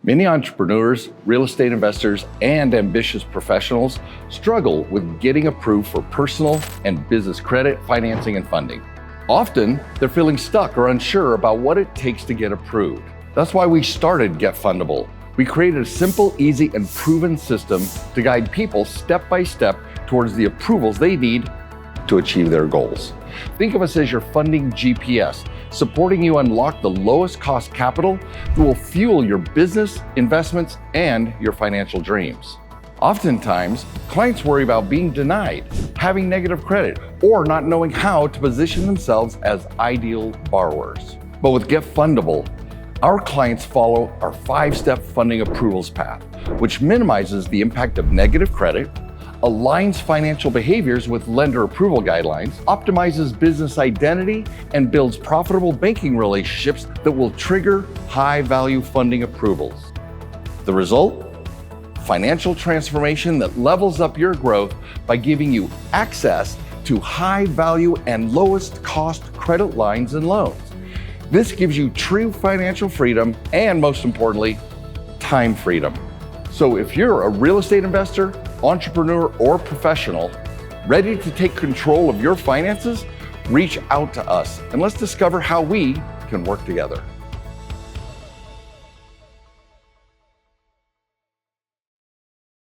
Many entrepreneurs, real estate investors, and ambitious professionals struggle with getting approved for personal and business credit, financing, and funding. Often, they're feeling stuck or unsure about what it takes to get approved. That's why we started Get Fundable. We created a simple, easy, and proven system to guide people step by step towards the approvals they need to achieve their goals. Think of us as your funding GPS, supporting you unlock the lowest cost capital that will fuel your business, investments, and your financial dreams. Oftentimes, clients worry about being denied, having negative credit, or not knowing how to position themselves as ideal borrowers. But with Get Fundable, our clients follow our 5-step funding approvals path, which minimizes the impact of negative credit, aligns financial behaviors with lender approval guidelines, optimizes business identity, and builds profitable banking relationships that will trigger high-value funding approvals. The result? Financial transformation that levels up your growth by giving you access to high-value and lowest-cost credit lines and loans. This gives you true financial freedom and, most importantly, time freedom. So if you're a real estate investor, entrepreneur, or professional ready to take control of your finances, reach out to us and let's discover how we can work together.